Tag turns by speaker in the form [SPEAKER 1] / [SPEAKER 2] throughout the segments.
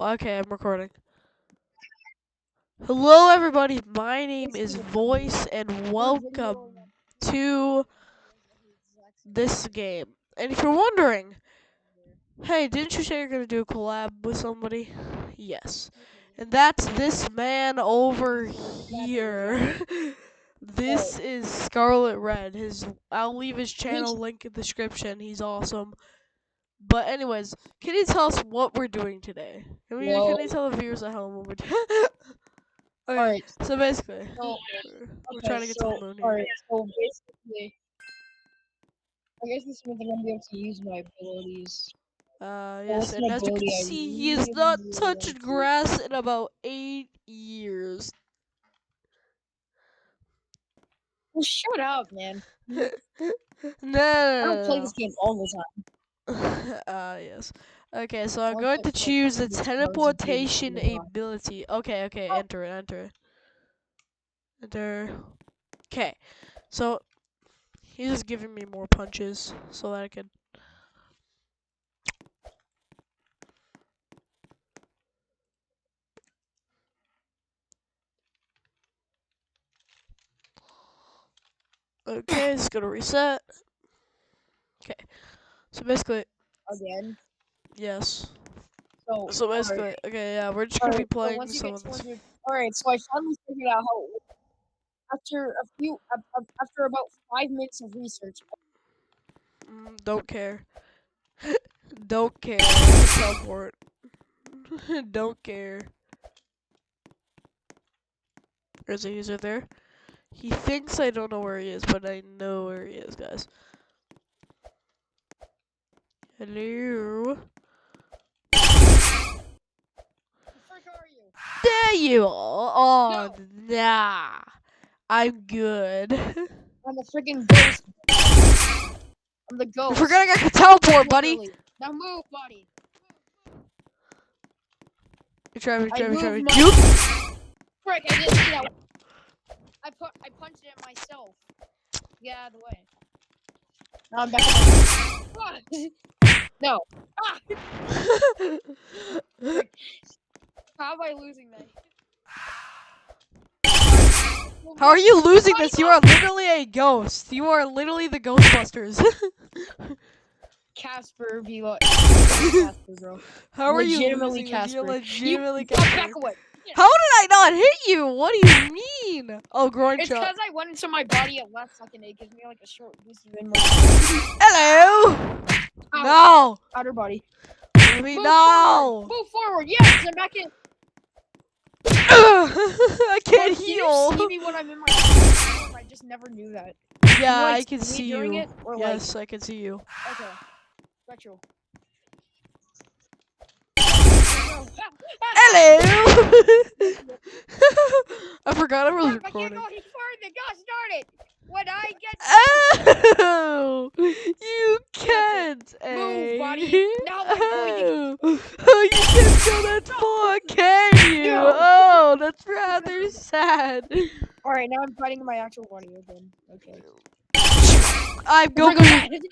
[SPEAKER 1] Okay, I'm recording. Hello, everybody. My name is Voice, and welcome to this game. And if you're wondering, hey, didn't you say you're gonna do a collab with somebody? Yes. And that's this man over here. This is Scarlet Red. I'll leave his channel link in the description. He's awesome. But anyways, can you tell us what we're doing today? Can you tell the viewers at home what we're doing? Okay,
[SPEAKER 2] Alright,
[SPEAKER 1] so basically,
[SPEAKER 2] so,
[SPEAKER 1] we're trying to get to the moon here.
[SPEAKER 2] alright, so basically, I guess this means I'm gonna be able to use my abilities.
[SPEAKER 1] Yes,
[SPEAKER 2] What's an
[SPEAKER 1] and as you can
[SPEAKER 2] ability I
[SPEAKER 1] see, he has
[SPEAKER 2] really,
[SPEAKER 1] not
[SPEAKER 2] really
[SPEAKER 1] touched
[SPEAKER 2] like to use?
[SPEAKER 1] grass in about 8 years.
[SPEAKER 2] Well, shut up, man.
[SPEAKER 1] No,
[SPEAKER 2] I don't play
[SPEAKER 1] no,
[SPEAKER 2] this game all the time.
[SPEAKER 1] no. Yes. Okay, so I'm
[SPEAKER 2] I
[SPEAKER 1] going
[SPEAKER 2] play
[SPEAKER 1] to
[SPEAKER 2] it for like
[SPEAKER 1] choose the
[SPEAKER 2] 2 hours a day
[SPEAKER 1] teleportation
[SPEAKER 2] all the time.
[SPEAKER 1] ability. Okay,
[SPEAKER 2] Oh,
[SPEAKER 1] enter it, enter. Okay, so he's just giving me more punches so that I can. Okay, it's gonna reset. Okay, so basically,
[SPEAKER 2] again.
[SPEAKER 1] yes.
[SPEAKER 2] So,
[SPEAKER 1] So
[SPEAKER 2] alright.
[SPEAKER 1] basically, okay, yeah, we're just gonna be
[SPEAKER 2] Alright, so
[SPEAKER 1] playing
[SPEAKER 2] once you
[SPEAKER 1] some
[SPEAKER 2] get
[SPEAKER 1] of this.
[SPEAKER 2] 200, alright, so I finally figured out how, after about 5 minutes of research,
[SPEAKER 1] Don't care. Don't care. Teleport. Don't care. There's a user there. He thinks I don't know where he is, but I know where he is, guys. Hello.
[SPEAKER 2] the frick are you?
[SPEAKER 1] There you are.
[SPEAKER 2] No,
[SPEAKER 1] Oh, nah. I'm good.
[SPEAKER 2] I'm the freaking ghost. I'm the
[SPEAKER 1] You
[SPEAKER 2] ghost.
[SPEAKER 1] forgot I can teleport, buddy.
[SPEAKER 2] Literally. Now move, buddy.
[SPEAKER 1] You try me.
[SPEAKER 2] My
[SPEAKER 1] Juke.
[SPEAKER 2] frick, I didn't see that. I punched it myself. Get out of the way. Now I'm back. No. Ah! How am I losing that?
[SPEAKER 1] How are you losing this? You are literally a ghost. You are literally the Ghostbusters.
[SPEAKER 2] Casper be like Casper, bro.
[SPEAKER 1] How are you
[SPEAKER 2] Legitimately
[SPEAKER 1] losing this? You're
[SPEAKER 2] Casper.
[SPEAKER 1] legitimately
[SPEAKER 2] Back
[SPEAKER 1] Casper.
[SPEAKER 2] away.
[SPEAKER 1] How did I not hit you? What do you mean? Oh, groin
[SPEAKER 2] It's
[SPEAKER 1] shot.
[SPEAKER 2] because I went into my body at last second. It gives me like a short boost of
[SPEAKER 1] Hello.
[SPEAKER 2] Ow.
[SPEAKER 1] No.
[SPEAKER 2] Outer body.
[SPEAKER 1] No.
[SPEAKER 2] Move forward. Yes, I'm back in.
[SPEAKER 1] I can't heal.
[SPEAKER 2] Can you see me when I'm in my form? I just never knew that.
[SPEAKER 1] Yeah,
[SPEAKER 2] like,
[SPEAKER 1] I can see
[SPEAKER 2] during
[SPEAKER 1] you.
[SPEAKER 2] it, or
[SPEAKER 1] Yes, I can see you.
[SPEAKER 2] Okay. Retro.
[SPEAKER 1] Hello. I forgot I was
[SPEAKER 2] I can't
[SPEAKER 1] recording.
[SPEAKER 2] go any further. Gosh darn it! When I get
[SPEAKER 1] Oh, you can't.
[SPEAKER 2] Move, buddy. Now I'm going to.
[SPEAKER 1] Oh, you can't go that far, can you?
[SPEAKER 2] No.
[SPEAKER 1] Oh, that's rather sad.
[SPEAKER 2] All right, now I'm fighting my actual body again. Okay.
[SPEAKER 1] I'm Goku.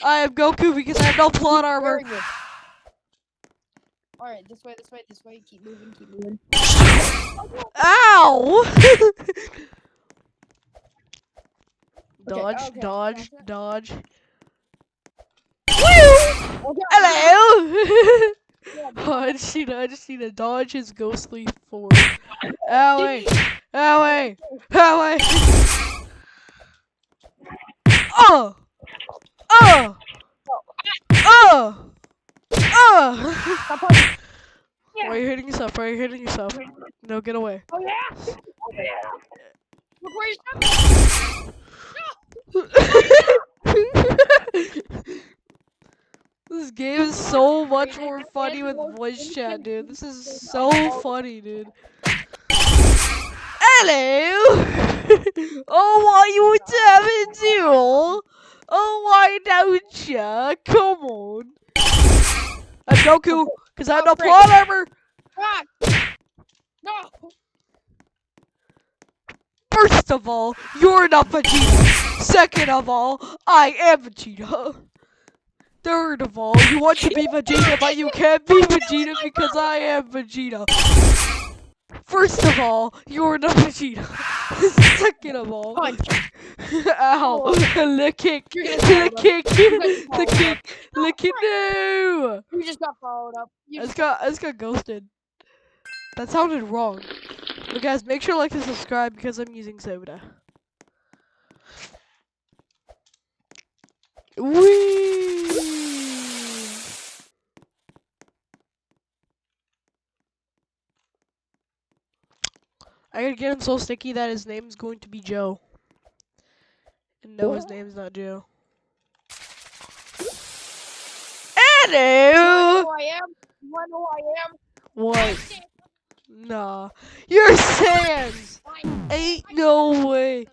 [SPEAKER 1] I am Goku because I have no plot armor.
[SPEAKER 2] All right, this way. Keep moving.
[SPEAKER 1] Ow!
[SPEAKER 2] Okay,
[SPEAKER 1] Dodge. Woo!
[SPEAKER 2] Okay.
[SPEAKER 1] Hello! Oh, I just need to dodge his ghostly form. Owie! Oh! Why are you hitting yourself? No, get away.
[SPEAKER 2] Oh yeah. Look where
[SPEAKER 1] This game is so much more funny with voice chat, dude. This is so funny, dude. Hello! Oh, why you having duel? Oh, why don't ya? Come on. I'm Goku, because I have no plot armor.
[SPEAKER 2] No.
[SPEAKER 1] First of all, you're not Vegeta. Second of all, I am Vegeta. Third of all, you want to be Vegeta, but you can't be Vegeta because I am Vegeta. First of all, you're not Vegeta. Second of all,
[SPEAKER 2] Punch.
[SPEAKER 1] ow,
[SPEAKER 2] Oh.
[SPEAKER 1] the kick,
[SPEAKER 2] You're gonna
[SPEAKER 1] the
[SPEAKER 2] follow
[SPEAKER 1] kick, the
[SPEAKER 2] up.
[SPEAKER 1] kick, the kick, no!
[SPEAKER 2] You just got followed up.
[SPEAKER 1] I just got ghosted. That sounded wrong. But guys, make sure to like and subscribe because I'm using soda. Whee! I gotta get him so sticky that his name's going to be Joe. And no, his name's not Joe. Hello!
[SPEAKER 2] Who I am? You wanna know who I am?
[SPEAKER 1] What? Nah. You're Sans! Ain't no way.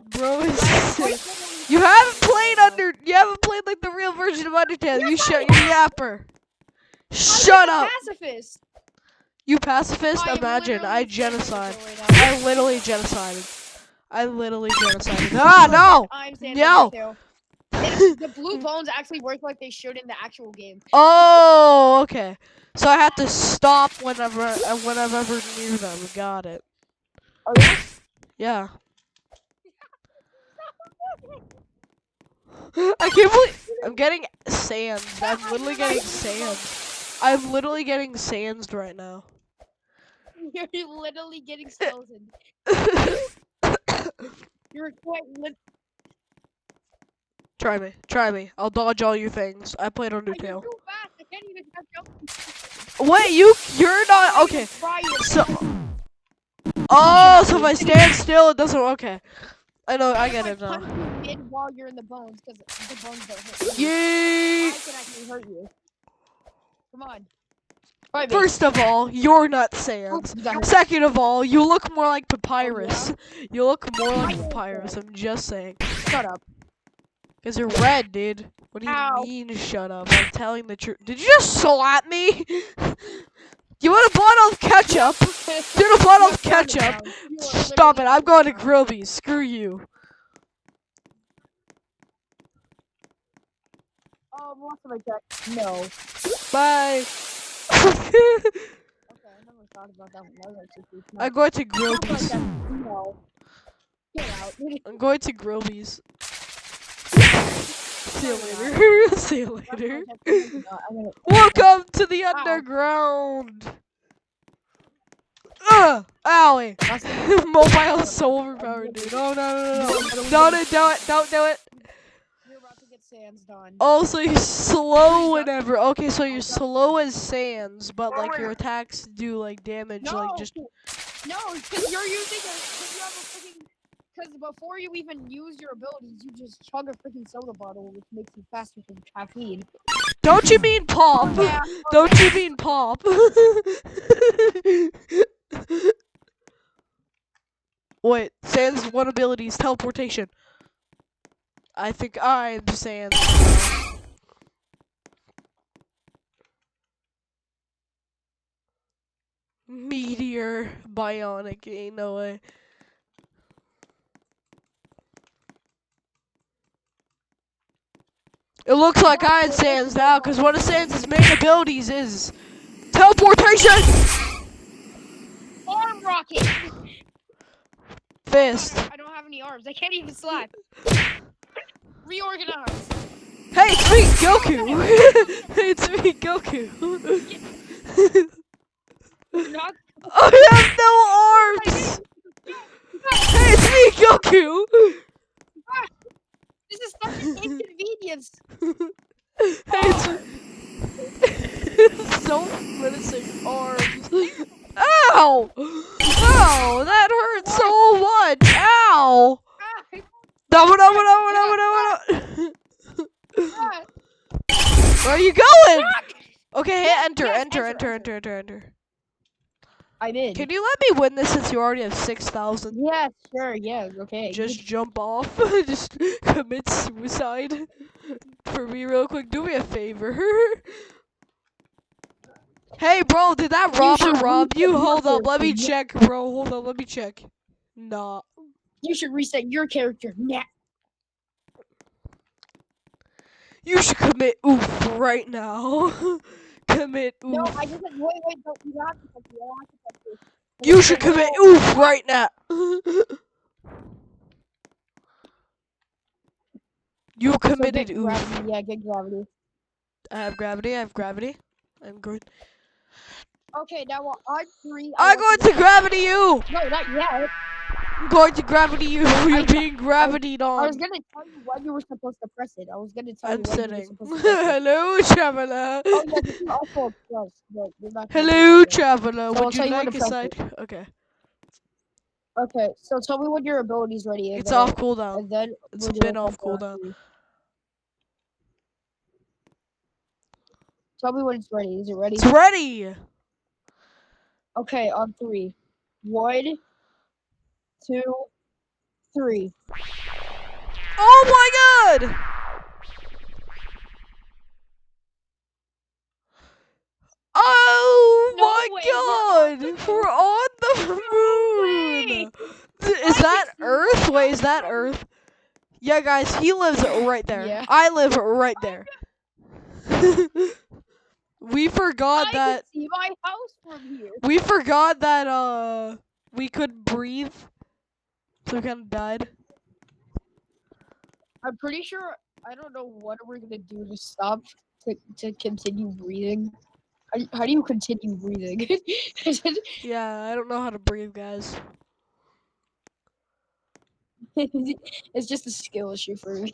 [SPEAKER 1] Bro, you haven't played like the real version of Undertale. You shut your yapper. Shut up.
[SPEAKER 2] Pacifist.
[SPEAKER 1] You pacifist?
[SPEAKER 2] I
[SPEAKER 1] Imagine, I
[SPEAKER 2] literally
[SPEAKER 1] genocide.
[SPEAKER 2] stand right now.
[SPEAKER 1] I literally genocided. I literally genocided. Ah, no!
[SPEAKER 2] I'm
[SPEAKER 1] No!
[SPEAKER 2] The blue bones actually work like they should in the actual game.
[SPEAKER 1] Oh, okay. So I have to stop whenever I'm ever near them. Got it.
[SPEAKER 2] Oh, yeah?
[SPEAKER 1] Yeah. I can't believe I'm getting sands. I'm literally getting sands. I'm literally getting sands right now.
[SPEAKER 2] You're literally getting skeleton. You're quite
[SPEAKER 1] Try me. I'll dodge all your things. I played
[SPEAKER 2] You're
[SPEAKER 1] Undertale.
[SPEAKER 2] too fast. I can't even catch up.
[SPEAKER 1] Wait, you're not okay. So, so if I stand still, it doesn't. Okay, I know. I get it now.
[SPEAKER 2] Punch you mid while you're in the bones, because the bones don't hurt you.
[SPEAKER 1] Yay!
[SPEAKER 2] I can actually hurt you. Come on. Right,
[SPEAKER 1] First of all, you're not Sans. Second of all, you look more like Papyrus. You look more like Papyrus. I'm just saying.
[SPEAKER 2] Shut up.
[SPEAKER 1] Cause you're red, dude. What do you
[SPEAKER 2] Ow.
[SPEAKER 1] mean? Shut up! I'm telling the truth. Did you just slap me? You want a bottle of ketchup? Dude, a bottle of ketchup. Stop it! I'm going to Grillby's. Screw you.
[SPEAKER 2] What's my check? No.
[SPEAKER 1] Bye.
[SPEAKER 2] Okay, I never thought about that one.
[SPEAKER 1] I'm going to Grillby's.
[SPEAKER 2] No. Get out.
[SPEAKER 1] I'm going to Grillby's. See you later. See you later. Welcome to the underground. Owie. Mobile is so overpowered, dude. Oh, no. Don't do it. Don't do it.
[SPEAKER 2] You're about to get Sans done.
[SPEAKER 1] Oh, so you're slow whenever. Okay, so you're slow as Sans, but like your attacks do like damage, like just.
[SPEAKER 2] No, because you're using because you have a freaking. Because before you even use your abilities, you just chug a freaking soda bottle, which makes you faster from caffeine.
[SPEAKER 1] Don't you mean pop?
[SPEAKER 2] Yeah,
[SPEAKER 1] Don't you mean pop? Wait, Sans one ability is teleportation. I think I'm Sans. Meteor, bionic, ain't no way. It looks like I had Sans now, because one of Sans' main abilities is teleportation!
[SPEAKER 2] Arm rocket!
[SPEAKER 1] Fist.
[SPEAKER 2] I don't have any arms. I can't even slap. Reorganize.
[SPEAKER 1] Hey, it's me, Goku! It's me, Goku!
[SPEAKER 2] Not
[SPEAKER 1] I have no arms! Hey, it's me, Goku!
[SPEAKER 2] This is such an inconvenience.
[SPEAKER 1] Hey, it's so menacing arms. Ow! Ow! That hurts so much! Ow! No! Where are you going? Okay, hit enter.
[SPEAKER 2] I did.
[SPEAKER 1] Can you let me win this since you already have 6,000?
[SPEAKER 2] Yeah, sure, yeah, okay.
[SPEAKER 1] Just jump off. Just commit suicide. For me real quick, do me a favor. Hey, bro, did that robber rob you? Hold up, let me check, bro. Hold up, let me check. Nah.
[SPEAKER 2] You should reset your character now.
[SPEAKER 1] You should commit oof right now. Commit
[SPEAKER 2] No,
[SPEAKER 1] oof.
[SPEAKER 2] I just said, wait, no, you don't have to touch me. I don't have to touch you.
[SPEAKER 1] You
[SPEAKER 2] Wait, the
[SPEAKER 1] should commit
[SPEAKER 2] little,
[SPEAKER 1] oof right now. You
[SPEAKER 2] so
[SPEAKER 1] committed
[SPEAKER 2] get
[SPEAKER 1] oof.
[SPEAKER 2] gravity, yeah, get gravity.
[SPEAKER 1] I have gravity. I have gravity. I'm good.
[SPEAKER 2] Okay, now on 3, I
[SPEAKER 1] I'm
[SPEAKER 2] want
[SPEAKER 1] going
[SPEAKER 2] you to
[SPEAKER 1] to gravity you.
[SPEAKER 2] no, not yet.
[SPEAKER 1] I'm going to gravity you. You're being
[SPEAKER 2] I,
[SPEAKER 1] gravitied
[SPEAKER 2] I was
[SPEAKER 1] on.
[SPEAKER 2] gonna tell you when you were supposed to press it. I was gonna tell you
[SPEAKER 1] I'm
[SPEAKER 2] when you were
[SPEAKER 1] sitting.
[SPEAKER 2] supposed to press it.
[SPEAKER 1] Hello, traveler.
[SPEAKER 2] Oh yeah, this is also a plus, but you're not gonna do that
[SPEAKER 1] Hello,
[SPEAKER 2] yet.
[SPEAKER 1] traveler.
[SPEAKER 2] So I'll
[SPEAKER 1] Would you
[SPEAKER 2] tell you when to
[SPEAKER 1] like a
[SPEAKER 2] press it.
[SPEAKER 1] side? Okay.
[SPEAKER 2] Okay, so tell me when your ability's ready,
[SPEAKER 1] It's off cooldown.
[SPEAKER 2] and then
[SPEAKER 1] It's
[SPEAKER 2] we'll do
[SPEAKER 1] been
[SPEAKER 2] a
[SPEAKER 1] off
[SPEAKER 2] countdown.
[SPEAKER 1] cooldown.
[SPEAKER 2] Tell me when it's ready. Is it ready?
[SPEAKER 1] It's ready.
[SPEAKER 2] Okay, on 3. 1, 2, 3.
[SPEAKER 1] Oh my god! Oh
[SPEAKER 2] No
[SPEAKER 1] my
[SPEAKER 2] way,
[SPEAKER 1] god!
[SPEAKER 2] we're
[SPEAKER 1] We're
[SPEAKER 2] on
[SPEAKER 1] on the
[SPEAKER 2] the moon.
[SPEAKER 1] moon!
[SPEAKER 2] No way.
[SPEAKER 1] Is
[SPEAKER 2] I can
[SPEAKER 1] that
[SPEAKER 2] see
[SPEAKER 1] Earth?
[SPEAKER 2] my
[SPEAKER 1] Wait, is
[SPEAKER 2] house
[SPEAKER 1] that
[SPEAKER 2] from
[SPEAKER 1] Earth? Yeah, guys, he lives right there.
[SPEAKER 2] yeah.
[SPEAKER 1] I live right there. We forgot
[SPEAKER 2] I can
[SPEAKER 1] that.
[SPEAKER 2] see my house from here.
[SPEAKER 1] We forgot that. We couldn't breathe, so we kind of died.
[SPEAKER 2] I'm pretty sure I don't know what we're gonna do to stop to continue breathing. How do you continue breathing?
[SPEAKER 1] Yeah, I don't know how to breathe, guys.
[SPEAKER 2] It's just a skill issue for me.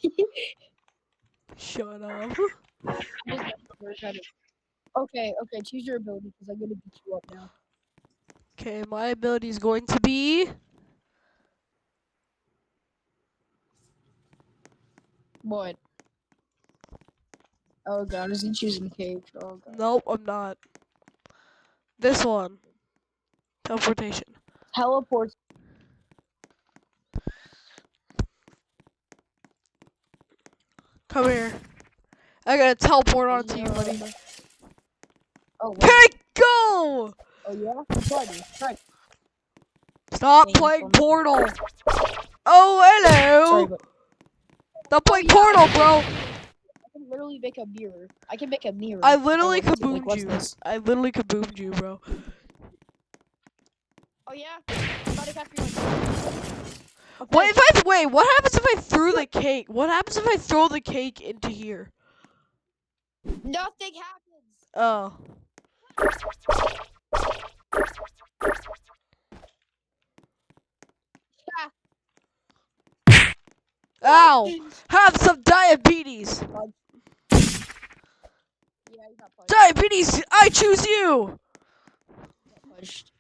[SPEAKER 1] Shut up.
[SPEAKER 2] Just never kind of- Okay, choose your ability because I'm gonna beat you up now.
[SPEAKER 1] Okay, my ability is going to be.
[SPEAKER 2] What? Oh god, is he choosing cake? Oh god.
[SPEAKER 1] Nope, I'm not. This one. Teleportation.
[SPEAKER 2] Teleport.
[SPEAKER 1] Come here. I gotta teleport onto you,
[SPEAKER 2] Yeah.
[SPEAKER 1] buddy.
[SPEAKER 2] Oh wait.
[SPEAKER 1] Okay, go!
[SPEAKER 2] Oh yeah. Try.
[SPEAKER 1] Stop
[SPEAKER 2] Dang, you
[SPEAKER 1] playing
[SPEAKER 2] told me.
[SPEAKER 1] Portal. Oh,
[SPEAKER 2] Sorry,
[SPEAKER 1] hello.
[SPEAKER 2] but
[SPEAKER 1] Stop
[SPEAKER 2] oh
[SPEAKER 1] playing
[SPEAKER 2] yeah,
[SPEAKER 1] Portal, bro.
[SPEAKER 2] I can literally make a mirror. I can make a mirror.
[SPEAKER 1] I
[SPEAKER 2] If I
[SPEAKER 1] literally
[SPEAKER 2] wanted to. Like,
[SPEAKER 1] kaboomed
[SPEAKER 2] what's
[SPEAKER 1] you.
[SPEAKER 2] this?
[SPEAKER 1] I literally kaboomed you, bro.
[SPEAKER 2] Oh yeah. I'm about to cast you. Okay.
[SPEAKER 1] What if I wait? What happens if I threw the cake? What happens if I throw the cake into here?
[SPEAKER 2] Nothing happens.
[SPEAKER 1] Oh. Ow! Have some diabetes.
[SPEAKER 2] Punch. Yeah, you got punched.
[SPEAKER 1] Diabetes. I choose you.
[SPEAKER 2] You got punched.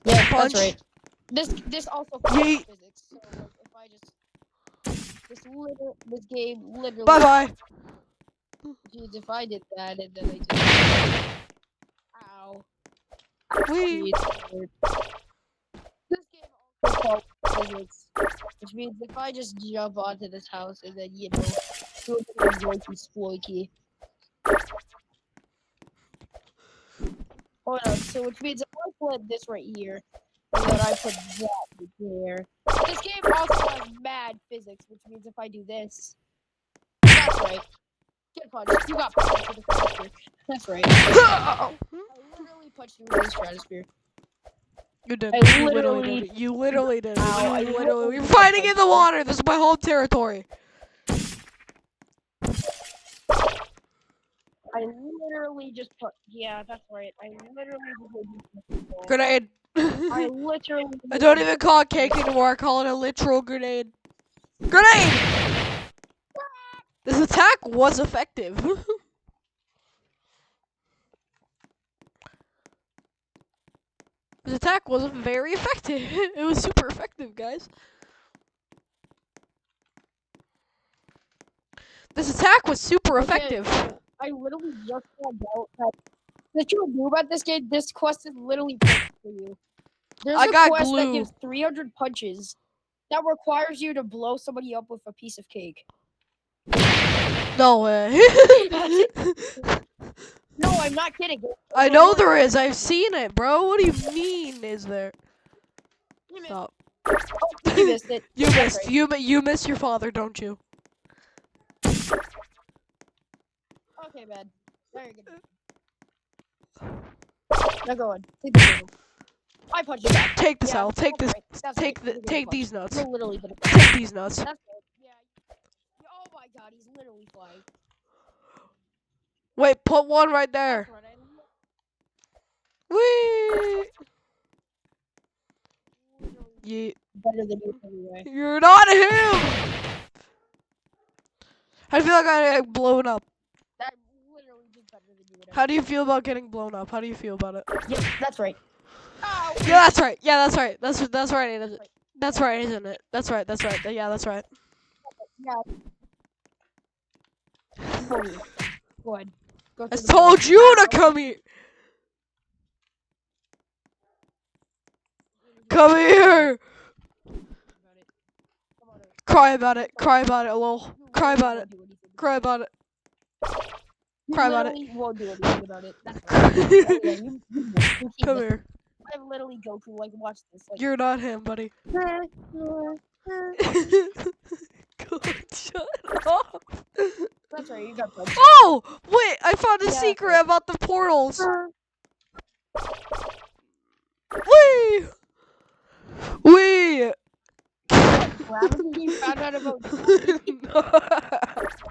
[SPEAKER 2] Yeah,
[SPEAKER 1] Punch.
[SPEAKER 2] that's right. This also
[SPEAKER 1] Yeet.
[SPEAKER 2] physics. So like, if I just this game literally.
[SPEAKER 1] Bye bye.
[SPEAKER 2] Jeez, if I did that and then I just. Ow.
[SPEAKER 1] Wee.
[SPEAKER 2] Jeez. This game also follows physics, which means if I just jump onto this house and then do a little yoinky sploiky. Oh no, so which means if I put this right here, and then I put that right there. This game also has mad physics, which means if I do this, that's right. Get punched. You got punched into the stratosphere. That's right. I literally punched you into the stratosphere.
[SPEAKER 1] You did.
[SPEAKER 2] I
[SPEAKER 1] You literally
[SPEAKER 2] literally.
[SPEAKER 1] did it. You literally did it.
[SPEAKER 2] Ow, I
[SPEAKER 1] You literally.
[SPEAKER 2] literally
[SPEAKER 1] We're
[SPEAKER 2] got
[SPEAKER 1] fighting in
[SPEAKER 2] punched.
[SPEAKER 1] the water. This is my home territory.
[SPEAKER 2] I literally just put. Yeah, that's right. I literally just.
[SPEAKER 1] Grenade.
[SPEAKER 2] I literally.
[SPEAKER 1] I don't even call it cake anymore. I call it a literal grenade. Grenade! This attack was effective. This attack wasn't very effective. It was super effective, guys. This attack was super effective.
[SPEAKER 2] Okay, I literally just found out that the true do about this game. This quest is literally perfect for you. There's
[SPEAKER 1] I
[SPEAKER 2] a
[SPEAKER 1] got
[SPEAKER 2] quest that
[SPEAKER 1] glue.
[SPEAKER 2] gives 300 punches that requires you to blow somebody up with a piece of cake.
[SPEAKER 1] No way.
[SPEAKER 2] No, I'm not kidding.
[SPEAKER 1] I know there is. I've seen it, bro. What do you mean is there?
[SPEAKER 2] You missed.
[SPEAKER 1] Stop.
[SPEAKER 2] Oh, you missed it.
[SPEAKER 1] You
[SPEAKER 2] That's
[SPEAKER 1] missed.
[SPEAKER 2] right.
[SPEAKER 1] You miss your father, don't you?
[SPEAKER 2] Okay, man. Very good. Now go on. Take the turtle. I punch you back.
[SPEAKER 1] Take this
[SPEAKER 2] Yeah,
[SPEAKER 1] L. Take
[SPEAKER 2] that's
[SPEAKER 1] this.
[SPEAKER 2] right. That's
[SPEAKER 1] Take
[SPEAKER 2] right.
[SPEAKER 1] the.
[SPEAKER 2] You're gonna
[SPEAKER 1] Take
[SPEAKER 2] punch.
[SPEAKER 1] these nuts.
[SPEAKER 2] You're literally gonna punch.
[SPEAKER 1] Take these nuts.
[SPEAKER 2] That's right. Yeah. Oh my god, he's literally flying.
[SPEAKER 1] Wait, put one right
[SPEAKER 2] That's
[SPEAKER 1] there.
[SPEAKER 2] right.
[SPEAKER 1] Whee! Yeah.
[SPEAKER 2] Better than you anyway.
[SPEAKER 1] You're not him! I feel like I got blown up.
[SPEAKER 2] That literally just better than you would
[SPEAKER 1] How do you feel about getting blown up? How do you feel about it?
[SPEAKER 2] Yep, that's right. Ow!
[SPEAKER 1] Yeah, that's right. Yeah, that's right. That's right. Isn't it? That's right, isn't it? That's right. That's right. Yeah, that's right.
[SPEAKER 2] Yeah. Go here. Go ahead. Go
[SPEAKER 1] I
[SPEAKER 2] through the
[SPEAKER 1] told
[SPEAKER 2] portal.
[SPEAKER 1] you to
[SPEAKER 2] Ow!
[SPEAKER 1] come here. Come here.
[SPEAKER 2] Come on over.
[SPEAKER 1] Cry about it. Cry about it, lol.
[SPEAKER 2] You
[SPEAKER 1] Cry
[SPEAKER 2] literally
[SPEAKER 1] about it.
[SPEAKER 2] won't do anything
[SPEAKER 1] Cry about it.
[SPEAKER 2] You
[SPEAKER 1] Cry about it.
[SPEAKER 2] literally won't do anything about it. That's right. Oh yeah, you keep
[SPEAKER 1] Come
[SPEAKER 2] this.
[SPEAKER 1] here.
[SPEAKER 2] I'm literally Goku. Like, watch this. Like,
[SPEAKER 1] You're not him, buddy. God, shut up.
[SPEAKER 2] that's right. You got punched.
[SPEAKER 1] Oh, wait! I found a
[SPEAKER 2] Yeah,
[SPEAKER 1] secret about the portals. Wee! Wee!
[SPEAKER 2] Gravity. You found out about gravity.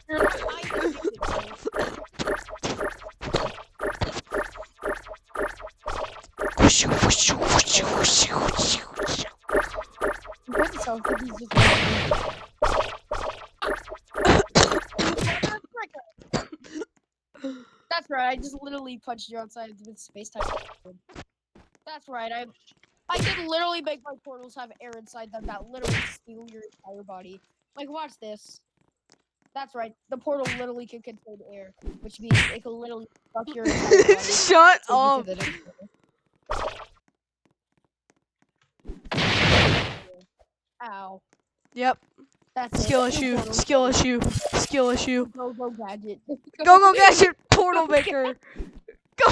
[SPEAKER 2] You're not scientific, bro. What the hell? Think he's just That's right. I just literally punched you outside with space time. That's right. I can literally make my portals have air inside them that literally steal your entire body. Like, watch this. That's right. The portal literally can contain air, which means it can literally suck your entire body.
[SPEAKER 1] Shut
[SPEAKER 2] take you to
[SPEAKER 1] up.
[SPEAKER 2] the next portal. Ow.
[SPEAKER 1] Yep.
[SPEAKER 2] That's
[SPEAKER 1] Skill
[SPEAKER 2] it. New
[SPEAKER 1] issue.
[SPEAKER 2] portal.
[SPEAKER 1] Skill issue. Skill issue.
[SPEAKER 2] Go gadget.
[SPEAKER 1] Go go gadget. Portal maker. Go.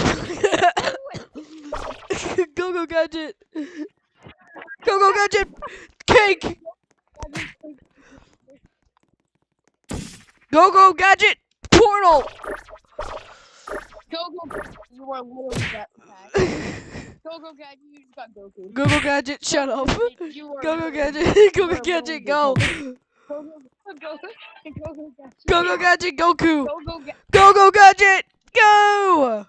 [SPEAKER 1] Go go gadget. Go go gadget. Cake. Go go gadget. Portal.
[SPEAKER 2] Go. You are literally that pack. Go gadget. You just got Goku.
[SPEAKER 1] Go go gadget. Shut up.
[SPEAKER 2] You are
[SPEAKER 1] Go go
[SPEAKER 2] literally-
[SPEAKER 1] gadget. Go
[SPEAKER 2] you
[SPEAKER 1] go
[SPEAKER 2] are
[SPEAKER 1] gadget.
[SPEAKER 2] literally
[SPEAKER 1] Go.
[SPEAKER 2] Go gadget.
[SPEAKER 1] Go go gadget. Goku.
[SPEAKER 2] Go gadget.
[SPEAKER 1] Go go gadget. Go.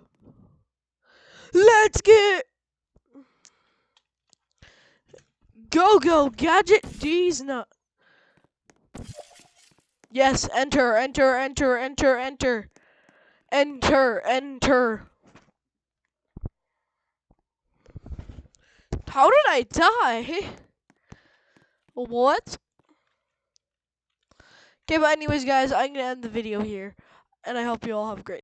[SPEAKER 1] Let's get. Go go gadget. These not. Yes. Enter. Enter. Enter. Enter. Enter. Enter. Enter. How did I die? What? Okay, but anyways, guys, I'm gonna end the video here, and I hope you all have a great